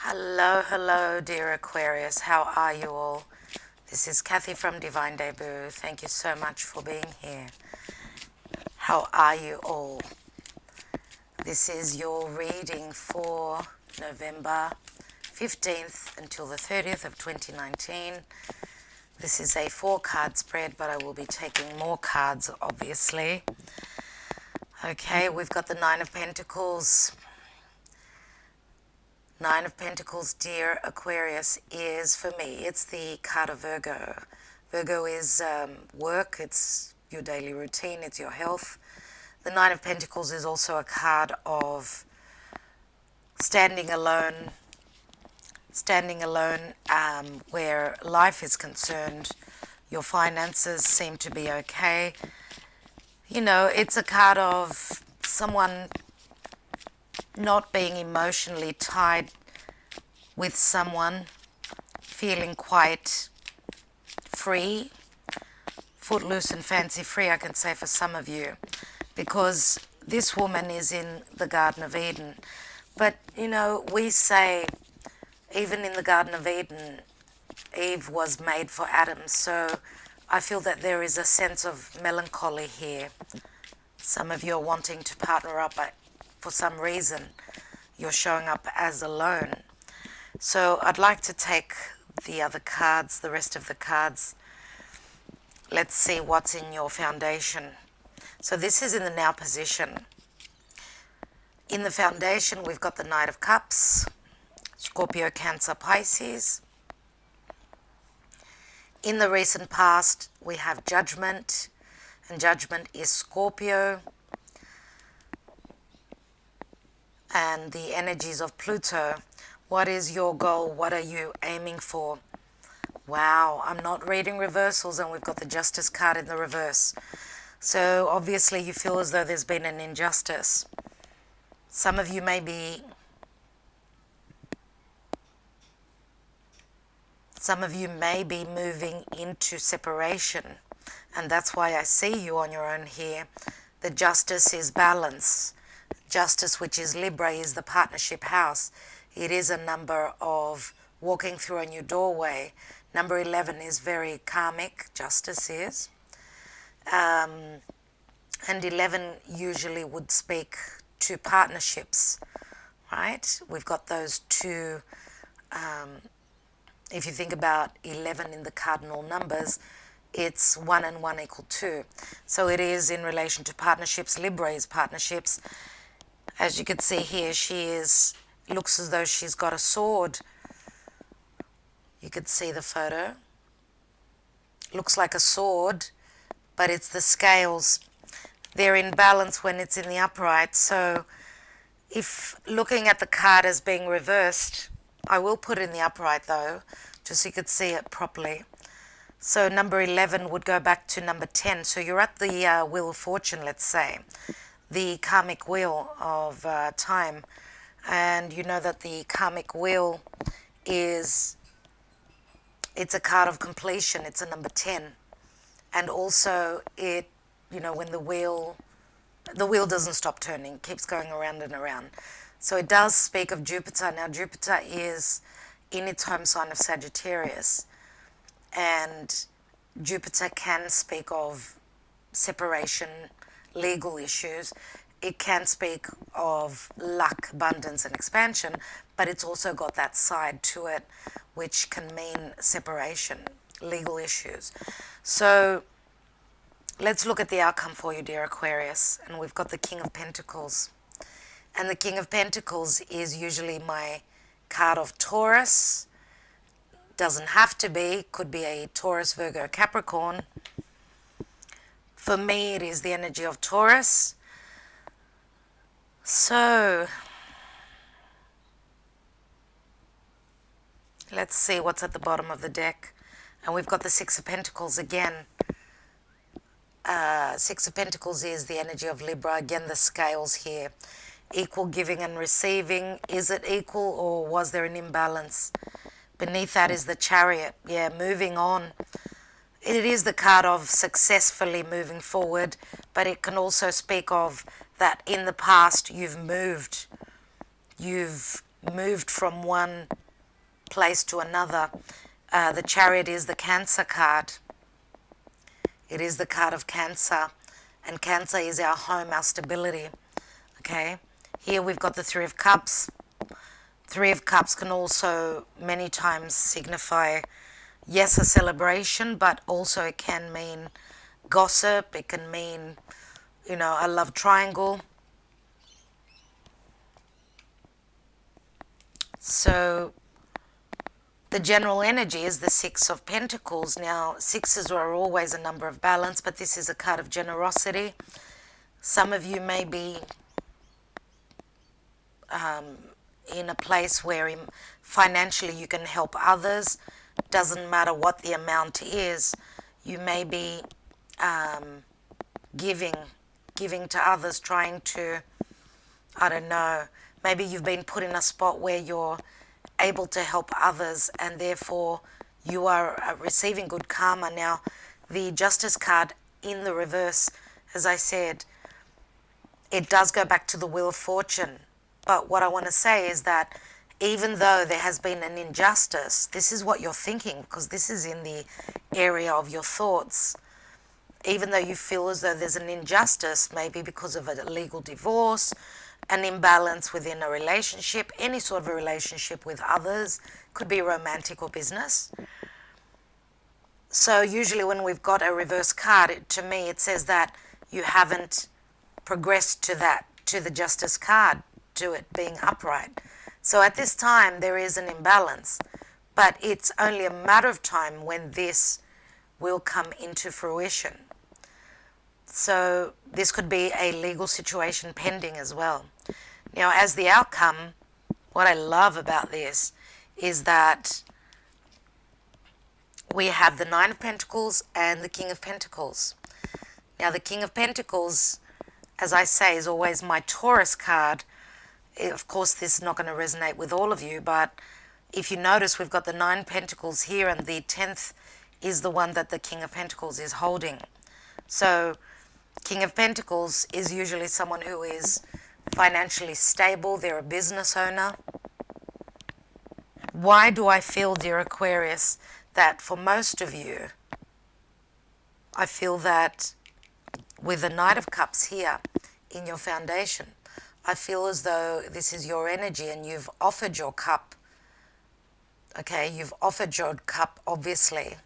Hello, hello, dear Aquarius. How are you all? This is Kathy from Divine Debut. Thank you so much for being here. How are you all? This is your reading for November 15th until the 30th of 2019. This is a 4-card spread, but I will be taking more cards, obviously. Okay, we've got the Nine of Pentacles. Nine of Pentacles, dear Aquarius, is, for me, it's the card of Virgo. Virgo is work, it's your daily routine, it's your health. The Nine of Pentacles is also a card of standing alone where life is concerned. Your finances seem to be okay. You know, it's a card of someone not being emotionally tied with someone, feeling quite free, footloose and fancy free, I can say, for some of you, because this woman is in the Garden of Eden. But, you know, we say, even in the Garden of Eden, Eve was made for Adam, so I feel that there is a sense of melancholy here. Some of you are wanting to partner up, but for some reason you're showing up as alone. So I'd like to take the other cards, the rest of the cards. Let's see what's in your foundation. So this is in the now position. In the foundation, we've got the Knight of Cups, Scorpio, Cancer, Pisces. In the recent past, we have Judgment, and Judgment is Scorpio, and the energies of Pluto. What is your goal? What are you aiming for? Wow, I'm not reading reversals, and we've got the Justice card in the reverse. So obviously you feel as though there's been an injustice. Some of you may be moving into separation, and that's why I see you on your own here. The Justice is balance. Justice, which is Libra, is the partnership house. It is a number of walking through a new doorway. Number 11 is very karmic, Justice is. And 11 usually would speak to partnerships, right? We've got those two. If you think about 11 in the cardinal numbers, it's 1 and 1 equal 2. So it is in relation to partnerships. Libra is partnerships. As you can see here, looks as though she's got a sword. You could see the photo. Looks like a sword, but it's the scales. They're in balance when it's in the upright. So if looking at the card as being reversed, I will put it in the upright though, just so you could see it properly. So number 11 would go back to number 10. So you're at the Wheel of Fortune, let's say, the karmic wheel of time. And you know that the karmic wheel it's a card of completion. It's a number 10. And also when the wheel doesn't stop turning, it keeps going around and around. So it does speak of Jupiter. Now Jupiter is in its home sign of Sagittarius, and Jupiter can speak of separation, legal issues. It can speak of luck, abundance, and expansion, but it's also got that side to it, which can mean separation, legal issues. So let's look at the outcome for you, dear Aquarius. And we've got the King of Pentacles. And the King of Pentacles is usually my card of Taurus. Doesn't have to be, could be a Taurus, Virgo, Capricorn. For me, it is the energy of Taurus. So let's see what's at the bottom of the deck. And we've got the Six of Pentacles again. Six of Pentacles is the energy of Libra. Again, the scales here. Equal giving and receiving. Is it equal, or was there an imbalance? Beneath that is the Chariot. Yeah, moving on. It is the card of successfully moving forward, but it can also speak of that in the past you've moved. You've moved from one place to another. The Chariot is the Cancer card. It is the card of Cancer, and Cancer is our home, our stability. Okay, here we've got the Three of Cups. Three of Cups can also many times signify, yes, a celebration, but also it can mean gossip. It can mean, a love triangle. So the general energy is the Six of Pentacles. Now, sixes are always a number of balance, but this is a card of generosity. Some of you may be in a place where financially you can help others. Doesn't matter what the amount is. You may be giving to others, trying to, I don't know, maybe you've been put in a spot where you're able to help others and therefore you are receiving good karma. Now, the Justice card in the reverse, as I said, it does go back to the Wheel of Fortune. But what I want to say is that even though there has been an injustice, this is what you're thinking, because this is in the area of your thoughts. Even though you feel as though there's an injustice, maybe because of a legal divorce, an imbalance within a relationship, any sort of a relationship with others, could be romantic or business. So usually when we've got a reverse card, to me it says that you haven't progressed to the Justice card, to it being upright. So at this time there is an imbalance, but it's only a matter of time when this will come into fruition. So this could be a legal situation pending as well. Now, as the outcome, what I love about this is that we have the Nine of Pentacles and the King of Pentacles. Now, the King of Pentacles, as I say, is always my Taurus card. Of course, this is not going to resonate with all of you, but if you notice, we've got the Nine Pentacles here, and the 10th is the one that the King of Pentacles is holding. So King of Pentacles is usually someone who is financially stable. They're a business owner. Why do I feel, dear Aquarius, that for most of you, I feel that with the Knight of Cups here in your foundation, I feel as though this is your energy and you've offered your cup. Okay, you've offered your cup, obviously.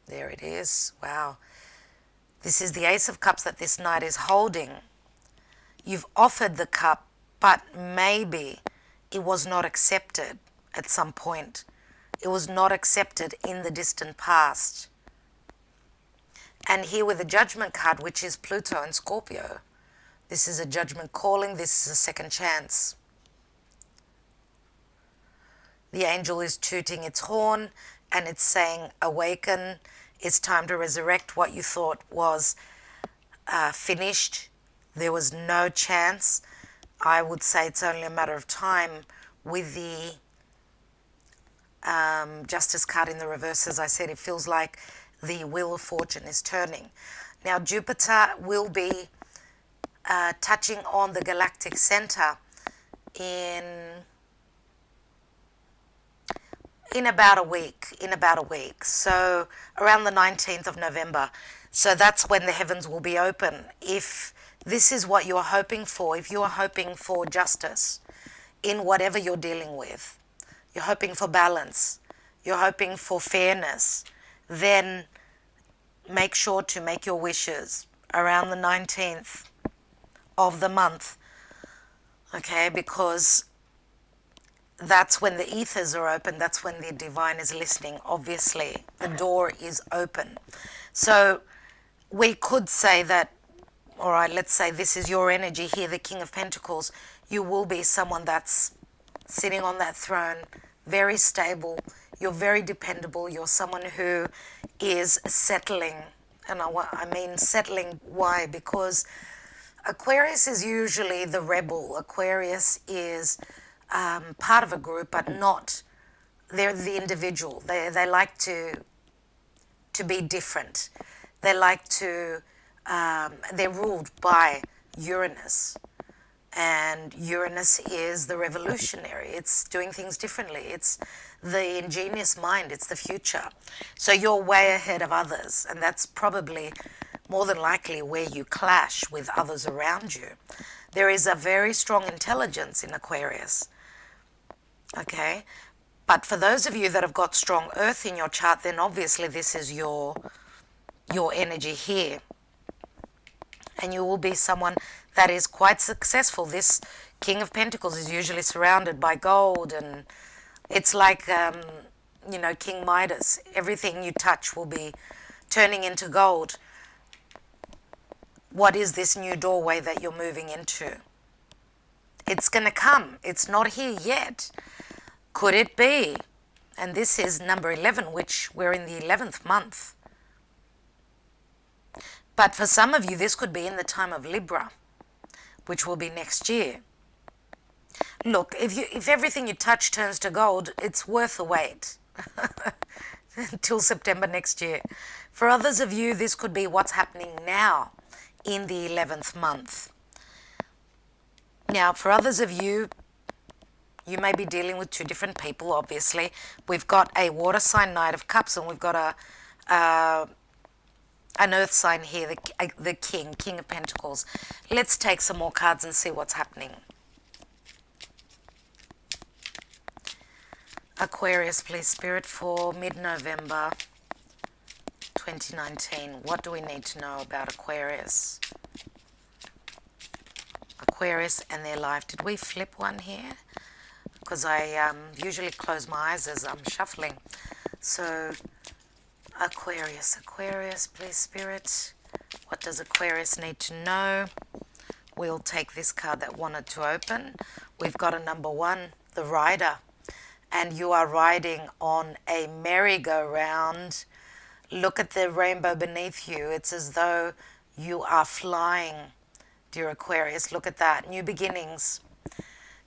There it is. Wow. This is the Ace of Cups that this Knight is holding. You've offered the cup, but maybe it was not accepted at some point. It was not accepted in the distant past. And here with the Judgment card, which is Pluto and Scorpio, this is a judgment calling, this is a second chance. The angel is tooting its horn and it's saying, awaken, it's time to resurrect what you thought was finished. There was no chance. I would say it's only a matter of time with the Justice card in the reverse. As I said, it feels like the Wheel of Fortune is turning. Now, Jupiter will be touching on the galactic center in about a week, so around the 19th of November. So that's when the heavens will be open. If this is what you're hoping for, if you are hoping for justice in whatever you're dealing with, you're hoping for balance, you're hoping for fairness, then make sure to make your wishes around the 19th of the month, okay, because that's when the ethers are open. That's when the divine is listening. Obviously, the door is open. So we could say that, all right, let's say this is your energy here, the King of Pentacles. You will be someone that's sitting on that throne, very stable. You're very dependable. You're someone who is settling. And I mean settling, why? Because Aquarius is usually the rebel. Aquarius is part of a group, but not, they're the individual. They like to be different. They like to, they're ruled by Uranus. And Uranus is the revolutionary. It's doing things differently. It's the ingenious mind. It's the future. So you're way ahead of others. And that's probably more than likely where you clash with others around you. There is a very strong intelligence in Aquarius. Okay? But for those of you that have got strong earth in your chart, then obviously this is your energy here. And you will be someone that is quite successful. This King of Pentacles is usually surrounded by gold, and it's like, King Midas. Everything you touch will be turning into gold. What is this new doorway that you're moving into? It's going to come. It's not here yet. Could it be? And this is number 11, which we're in the 11th month. But for some of you, this could be in the time of Libra, which will be next year. Look, if everything you touch turns to gold, it's worth the wait until September next year. For others of you, this could be what's happening now in the 11th month. Now, for others of you, you may be dealing with two different people, obviously. We've got a water sign, Knight of Cups, and we've got an earth sign here, the King of Pentacles. Let's take some more cards and see what's happening. Aquarius, please, Spirit, for mid-November 2019. What do we need to know about Aquarius? Aquarius and their life. Did we flip one here? Because I usually close my eyes as I'm shuffling. So, Aquarius, please, Spirit. What does Aquarius need to know? We'll take this card that wanted to open. We've got a number 1, the Rider. And you are riding on a merry-go-round. Look at the rainbow beneath you. It's as though you are flying, dear Aquarius. Look at that. New beginnings.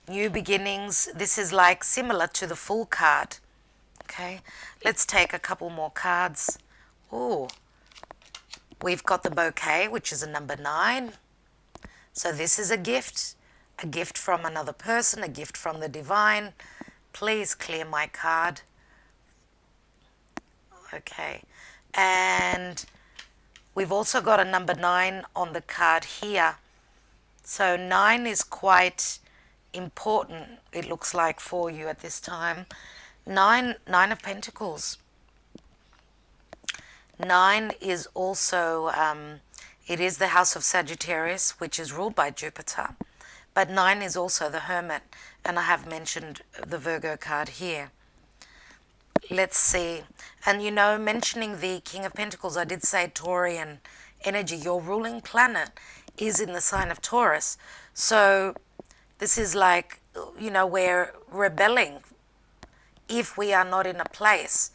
New beginnings. This is like similar to the Fool card. Okay. Let's take a couple more cards. Ooh. We've got the Bouquet, which is a number 9. So this is a gift from another person, a gift from the divine. Please clear my card. Okay. And we've also got a number 9 on the card here. So 9 is quite important, it looks like, for you at this time. 9 of Pentacles. 9 is also, it is the house of Sagittarius, which is ruled by Jupiter. But 9 is also the Hermit, and I have mentioned the Virgo card here. Let's see. And mentioning the King of Pentacles, I did say Taurian energy. Your ruling planet is in the sign of Taurus. So this is like, we're rebelling if we are not in a place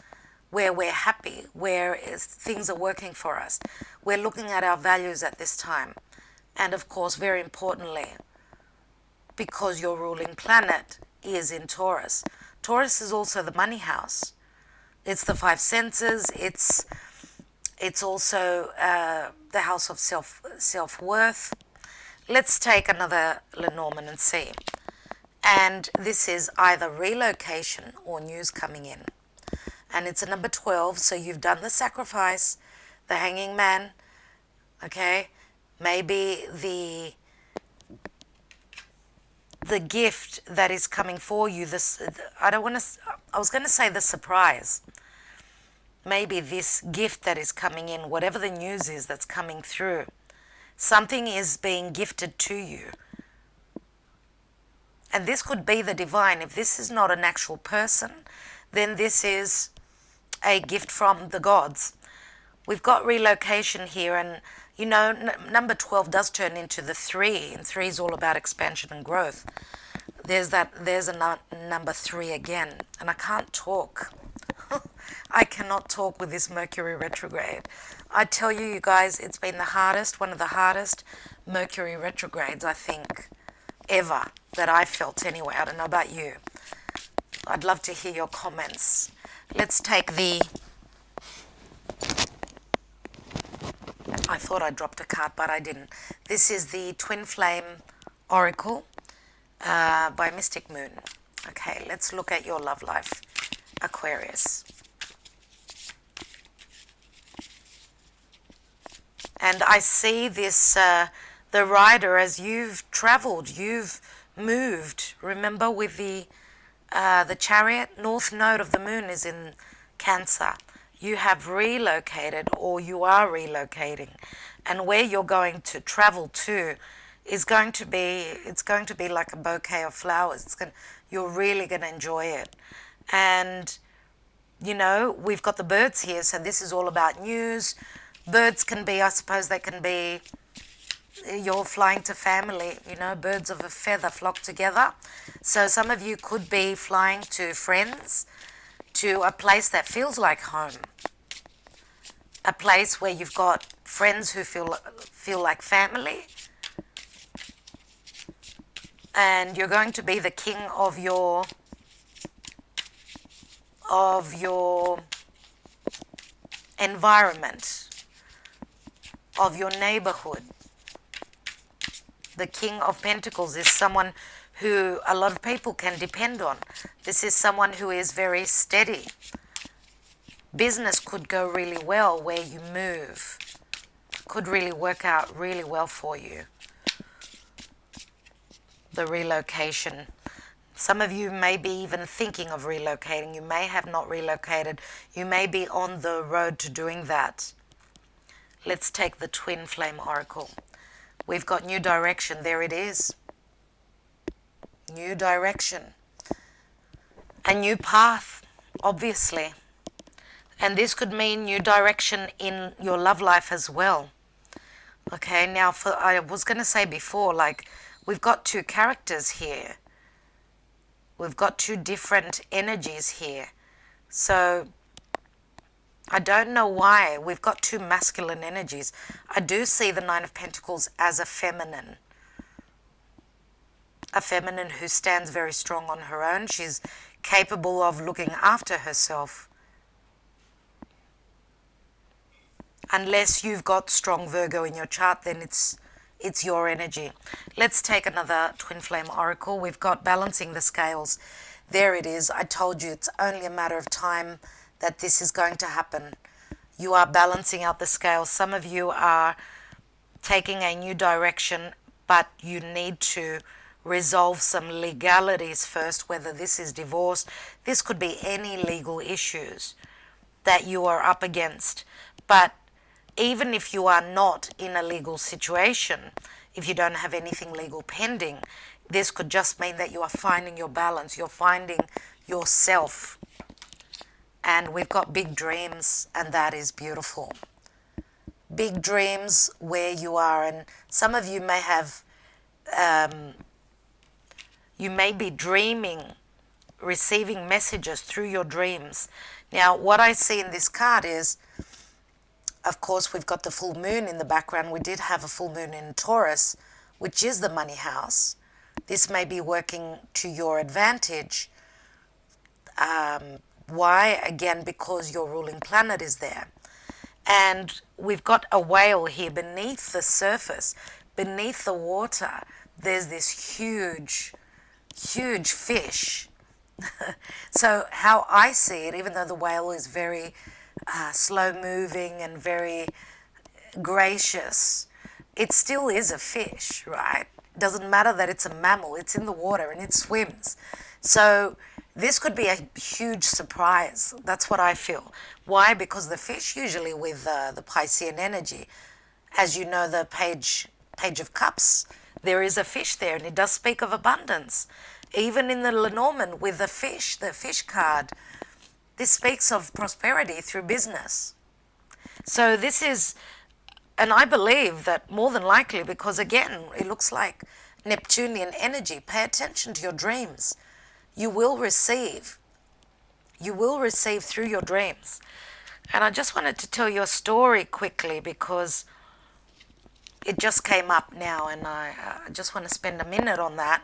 where we're happy, where things are working for us. We're looking at our values at this time. And of course, very importantly, because your ruling planet is in Taurus. Taurus is also the money house. It's the 5 senses. It's also the house of self-worth. Let's take another Lenormand and see. And this is either relocation or news coming in. And it's a number 12, so you've done the sacrifice, the hanging man, okay? Maybe the gift that is coming for you, I was going to say the surprise. Maybe this gift that is coming in, whatever the news is that's coming through, something is being gifted to you. And this could be the divine. If this is not an actual person, then this is a gift from the gods. We've got relocation here, and number 12 does turn into the 3, and 3 is all about expansion and growth. There's a number 3 again, and I can't talk. I cannot talk with this Mercury retrograde. I tell you guys, it's been one of the hardest Mercury retrogrades, I think, ever, that I felt anyway. I don't know about you. I'd love to hear your comments. Let's take I thought I dropped a card, but I didn't. This is the Twin Flame oracle by Mystic Moon. Okay, let's look at your love life, Aquarius. And I see this, the rider, as you've traveled, you've moved. Remember with the chariot, north node of the moon is in Cancer. You have relocated, or you are relocating. And where you're going to travel to is going to be, it's going to be like a bouquet of flowers. You're really going to enjoy it. And, you know, we've got the birds here, so this is all about news. Birds can be, I suppose they can be, you're flying to family, you know, birds of a feather flock together. So some of you could be flying to friends, to a place that feels like home. A place where you've got friends who feel like family. And you're going to be the king of your environment, of your neighborhood. The King of Pentacles is someone who a lot of people can depend on. This is someone who is very steady. Business could go really well where you move. Could really work out really well for you. The relocation. Some of you may be even thinking of relocating. You may have not relocated. You may be on the road to doing that. Let's take the Twin Flame Oracle. We've got new direction. There it is. New direction. A new path, obviously. And this could mean new direction in your love life as well. Okay, now I was going to say before, like, we've got two characters here. We've got two different energies here. So I don't know why. We've got two masculine energies. I do see the Nine of Pentacles as a feminine. A feminine who stands very strong on her own. She's capable of looking after herself. Unless you've got strong Virgo in your chart, then it's your energy. Let's take another Twin Flame Oracle. We've got Balancing the Scales. There it is. I told you it's only a matter of time that this is going to happen. You are balancing out the scales. Some of you are taking a new direction, but you need to resolve some legalities first, whether this is divorce. This could be any legal issues that you are up against. But even if you are not in a legal situation, if you don't have anything legal pending, this could just mean that you are finding your balance. You're finding yourself. And we've got big dreams, and that is beautiful. Big dreams where you are, and some of you may have, you may be dreaming, receiving messages through your dreams. Now, what I see in this card is, of course, we've got the full moon in the background. We did have a full moon in Taurus, which is the money house. This may be working to your advantage. Why? Again, because your ruling planet is there. And we've got a whale here beneath the surface, beneath the water. There's this huge, huge fish. So how I see it, even though the whale is very slow moving and very gracious, it still is a fish, right? Doesn't matter that it's a mammal, it's in the water and it swims. So this could be a huge surprise. That's what I feel. Why? Because the fish, usually with the Piscean energy, as you know, the page of cups, there is a fish there, and it does speak of abundance. Even in the Lenormand with the fish card, this speaks of prosperity through business. So this is, and I believe that more than likely, because again, it looks like Neptunian energy. Pay attention to your dreams. You will receive through your dreams. And I just wanted to tell you a story quickly because it just came up now, and I just want to spend a minute on that.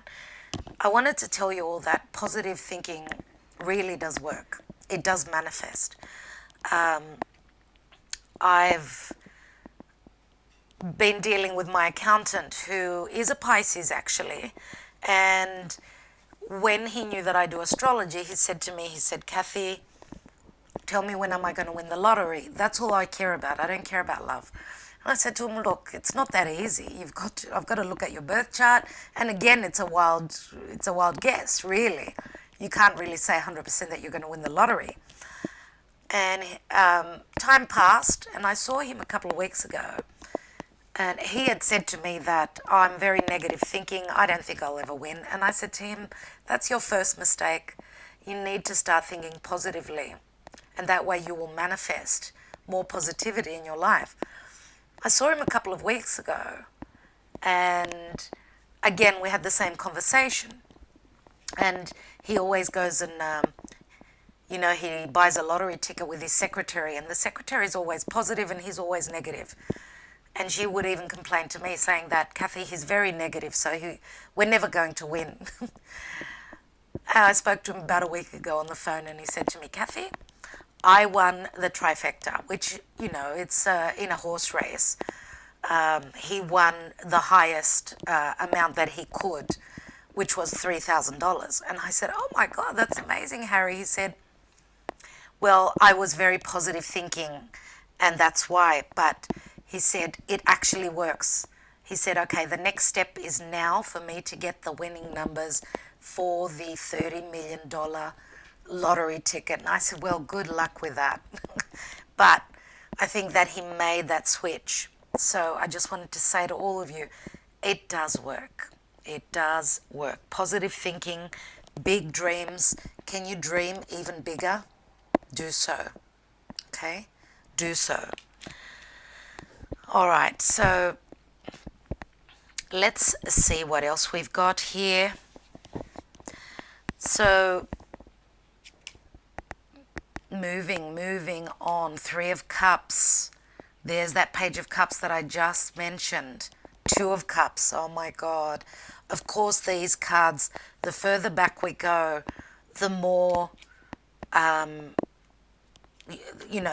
I wanted to tell you all that positive thinking really does work. It does manifest. I've been dealing with my accountant, who is a Pisces actually, and when he knew that I do astrology, he said to me, he said, Kathy, tell me when am I going to win the lottery? That's all I care about. I don't care about love. And I said to him, look, it's not that easy. I've got to look at your birth chart. And again, it's a wild guess, really. You can't really say 100% that you're going to win the lottery. And time passed, and I saw him a couple of weeks ago. And he had said to me that, oh, I'm very negative thinking. I don't think I'll ever win. And I said to him, that's your first mistake. You need to start thinking positively. And that way you will manifest more positivity in your life. I saw him a couple of weeks ago. And again, we had the same conversation. And he always goes and, he buys a lottery ticket with his secretary. And the secretary is always positive and he's always negative. And she would even complain to me saying that, Kathy, he's very negative, so we're never going to win. I spoke to him about a week ago on the phone and he said to me, Kathy, I won the trifecta, which, it's in a horse race. He won the highest amount that he could, which was $3,000. And I said, oh my God, that's amazing, Harry. He said, well, I was very positive thinking and that's why, but he said, it actually works. He said, okay, the next step is now for me to get the winning numbers for the $30 million lottery ticket. And I said, well, good luck with that. But I think that he made that switch. So I just wanted to say to all of you, it does work. It does work. Positive thinking, big dreams. Can you dream even bigger? Do so. Okay? Do so. All right, so let's see what else we've got here. So moving on, Three of Cups. There's that Page of Cups that I just mentioned. Two of Cups, oh my God. Of course, these cards, the further back we go, the more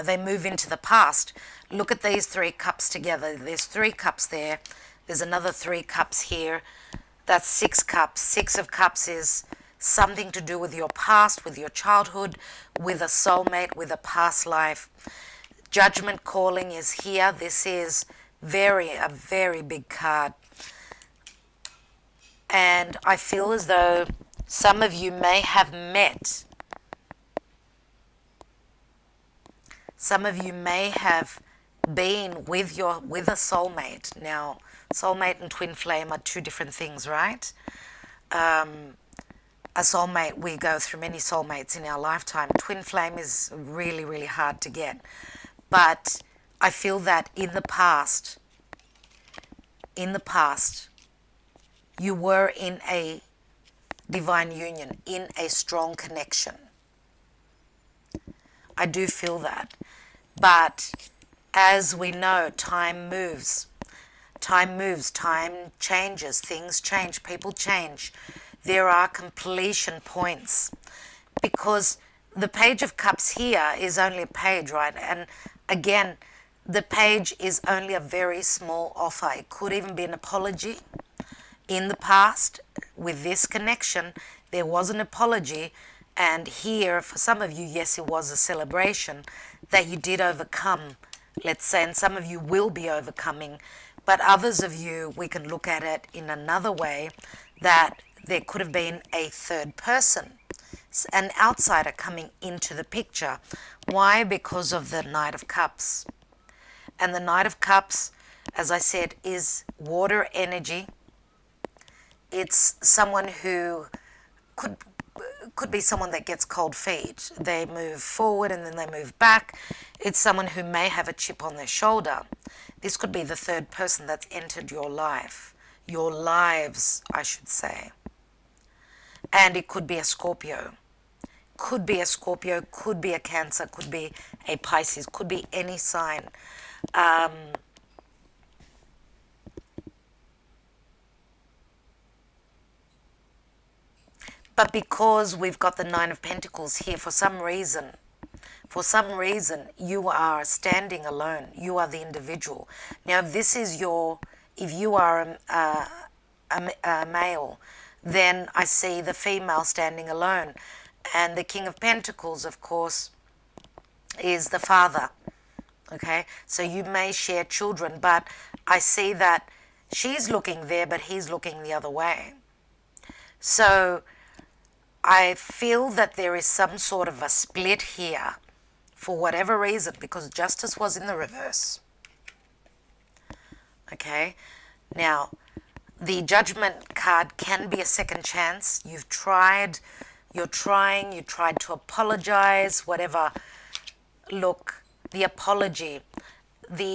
they move into the past. Look at these three cups together. There's three cups there. There's another three cups here. That's six cups. Six of Cups is something to do with your past, with your childhood, with a soulmate, with a past life. Judgment calling is here. This is a very big card. And I feel as though some of you may have met. Some of you may have been with a soulmate. Now, soulmate and twin flame are two different things, right? A soulmate, we go through many soulmates in our lifetime. Twin flame is really, really hard to get. But I feel that in the past, you were in a divine union, in a strong connection. I do feel that. But as we know, time moves. Time changes, things change, people change. There are completion points. Because the Page of Cups here is only a page, right? And again, the page is only a very small offer. It could even be an apology. In the past, with this connection, there was an apology. And here, for some of you, yes, it was a celebration that you did overcome, let's say, and some of you will be overcoming. But others of you, we can look at it in another way, that there could have been a third person, an outsider coming into the picture. Why? Because of the Knight of Cups. And the Knight of Cups, as I said, is water energy. It's someone who could be someone that gets cold feet. They move forward and then they move back. It's someone who may have a chip on their shoulder. This could be the third person that's entered your life. Your lives, I should say. And it could be a Scorpio. Could be a Scorpio, could be a Cancer, could be a Pisces, could be any sign. But because we've got the Nine of Pentacles here, for some reason, For some reason, you are standing alone. You are the individual. Now, if you are a male, then I see the female standing alone. And the King of Pentacles, of course, is the father. Okay, so you may share children, but I see that she's looking there, but he's looking the other way. So I feel that there is some sort of a split here for whatever reason, because justice was in the reverse. Okay, now the judgment card can be a second chance. You tried to apologize, whatever. Look, the apology,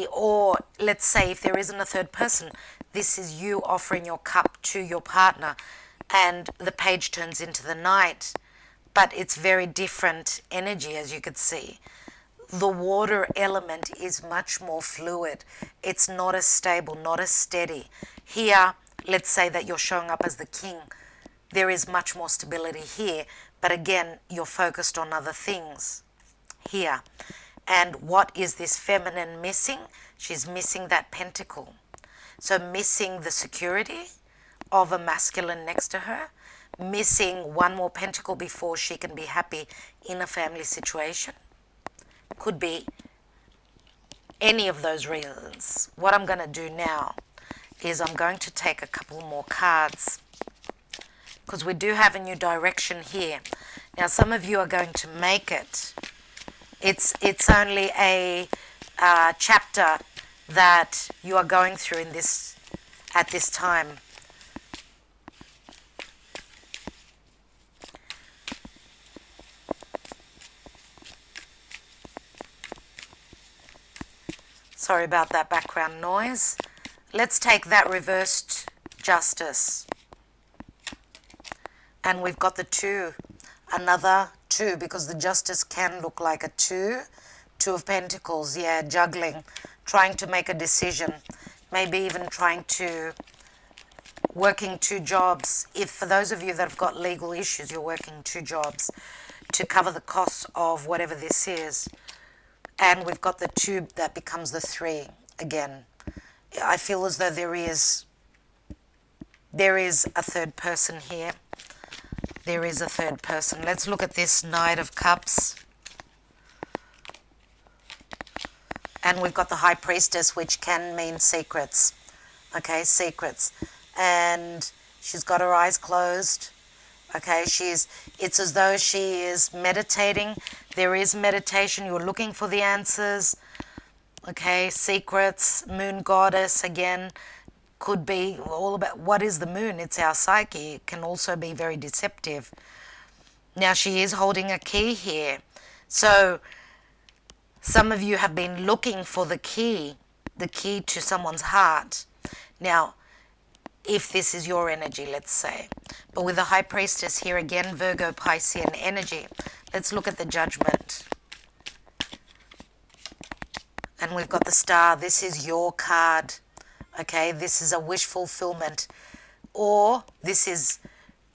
or let's say if there isn't a third person, this is you offering your cup to your partner, and the page turns into the knight, but it's very different energy, as you could see. The water element is much more fluid. It's not as stable, not as steady. Here, let's say that you're showing up as the king. There is much more stability here, but again, you're focused on other things here. And what is this feminine missing? She's missing that pentacle. So missing the security of a masculine next to her, missing one more pentacle before she can be happy in a family situation. Could be any of those reasons. What I'm going to do now is I'm going to take a couple more cards, because we do have a new direction here. Now, some of you are going to make it. It's only a chapter that you are going through at this time. Sorry about that background noise. Let's take that reversed justice. And we've got the 2, another 2, because the justice can look like a 2. 2 of Pentacles, yeah, juggling, trying to make a decision, maybe even working 2 jobs. If for those of you that have got legal issues, you're working 2 jobs to cover the costs of whatever this is. And we've got the 2 that becomes the 3 again. I feel as though there is a third person here. There is a third person. Let's look at this Knight of Cups. And we've got the High Priestess, which can mean secrets. Okay, secrets. And she's got her eyes closed. Okay, it's as though she is meditating. There is meditation. You're looking for the answers. Okay, secrets, moon goddess, again, could be all about what is the moon. It's our psyche. It can also be very deceptive. Now, she is holding a key here. So, some of you have been looking for the key to someone's heart. Now, if this is your energy, let's say. But with the High Priestess here again, Virgo, Piscean energy. Let's look at the Judgment. And we've got the Star. This is your card. Okay, this is a wish fulfillment. Or this is,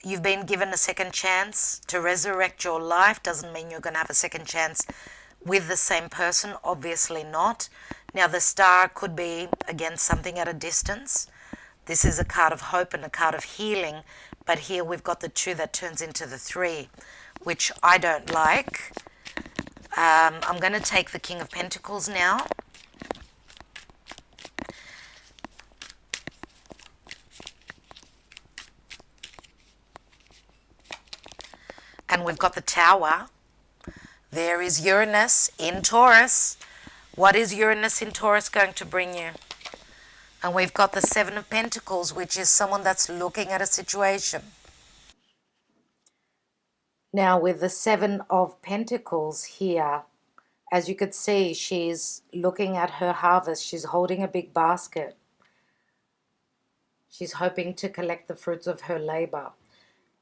you've been given a second chance to resurrect your life. Doesn't mean you're going to have a second chance with the same person. Obviously not. Now, the Star could be, again, something at a distance. This is a card of hope and a card of healing, but here we've got the 2 that turns into the 3, which I don't like. I'm going to take the King of Pentacles now. And we've got the Tower. There is Uranus in Taurus. What is Uranus in Taurus going to bring you? And we've got the 7 of Pentacles, which is someone that's looking at a situation. Now, with the 7 of Pentacles here, as you could see, she's looking at her harvest. She's holding a big basket. She's hoping to collect the fruits of her labor.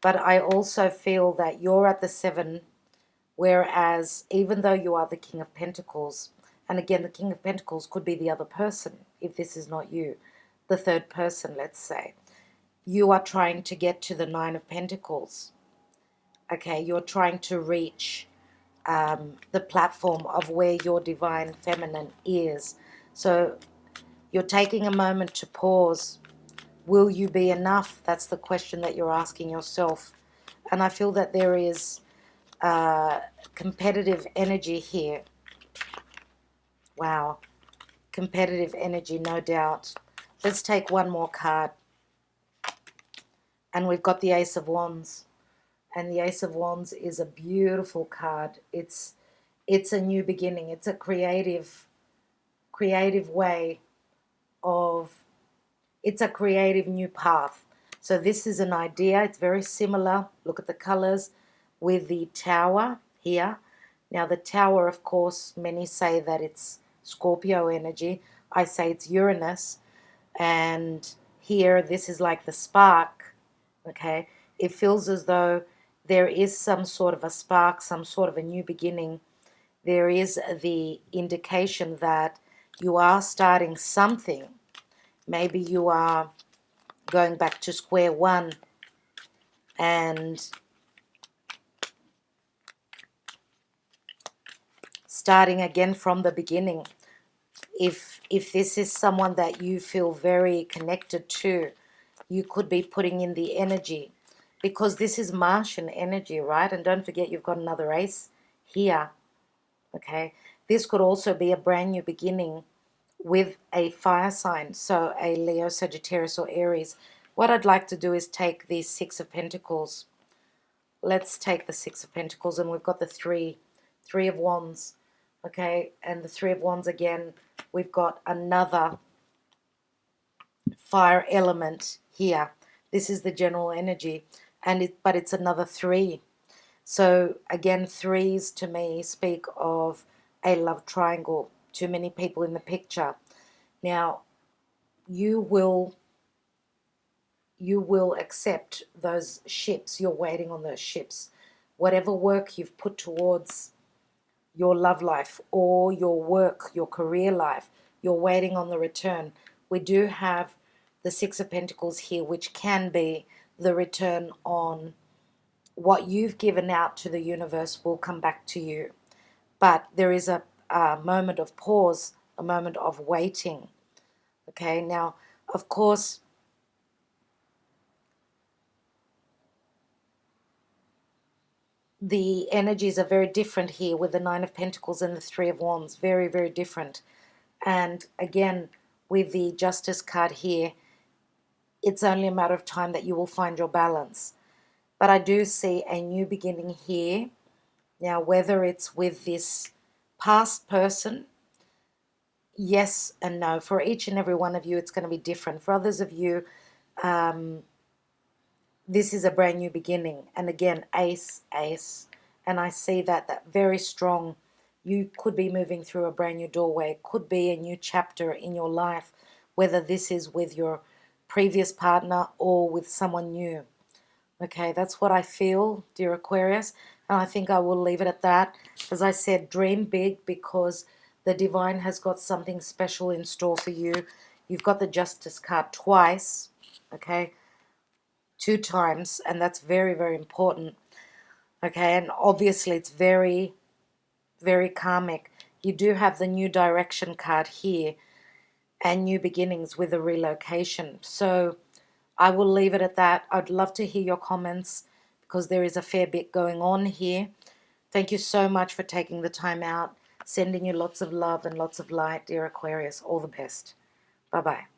But I also feel that you're at the 7, whereas even though you are the King of Pentacles, and again, the King of Pentacles could be the other person, if this is not you, the third person, let's say. You are trying to get to the 9 of Pentacles. Okay, you're trying to reach the platform of where your divine feminine is. So you're taking a moment to pause. Will you be enough? That's the question that you're asking yourself. And I feel that there is competitive energy here. Wow. Competitive energy, no doubt. Let's take one more card. And we've got the Ace of Wands. And the Ace of Wands is a beautiful card. It's a new beginning. It's a creative way of, it's a creative new path. So this is an idea. It's very similar. Look at the colors with the Tower here. Now the Tower, of course, many say that it's Scorpio energy. I say it's Uranus. And here, this is like the spark, okay? It feels as though there is some sort of a spark, some sort of a new beginning. There is the indication that you are starting something. Maybe you are going back to square one and starting again from the beginning. If this is someone that you feel very connected to, you could be putting in the energy, because this is Martian energy, right? And don't forget, you've got another ace here, okay? This could also be a brand new beginning with a fire sign, so a Leo, Sagittarius, or Aries. What I'd like to do is take the Six of Pentacles. Let's take the Six of Pentacles, and we've got the Three of Wands, okay? And the Three of Wands again, we've got another fire element here. This is the general energy, but it's another three. So again, threes to me speak of a love triangle. Too many people in the picture. Now, you will accept those ships. You're waiting on those ships. Whatever work you've put towards your love life or your work, your career life, you're waiting on the return. We do have the Six of Pentacles here, which can be the return on what you've given out to the universe will come back to you. But there is a moment of pause, a moment of waiting. Okay, now, of course, the energies are very different here with the Nine of Pentacles and the Three of Wands. Very, very different. And again, with the Justice card here, it's only a matter of time that you will find your balance. But I do see a new beginning here. Now, whether it's with this past person, yes and no. For each and every one of you, it's going to be different. For others of you, this is a brand new beginning. And again, ace. And I see that very strong. You could be moving through a brand new doorway. It could be a new chapter in your life, whether this is with your previous partner or with someone new. Okay, that's what I feel, dear Aquarius. And I think I will leave it at that. As I said, dream big, because the divine has got something special in store for you. You've got the Justice card twice, okay, 2 times, and that's very, very important. Okay, and obviously it's very, very karmic. You do have the New Direction card here and new beginnings with a relocation. So I will leave it at that. I'd love to hear your comments because there is a fair bit going on here. Thank you so much for taking the time out. Sending you lots of love and lots of light, dear Aquarius. All the best. Bye-bye.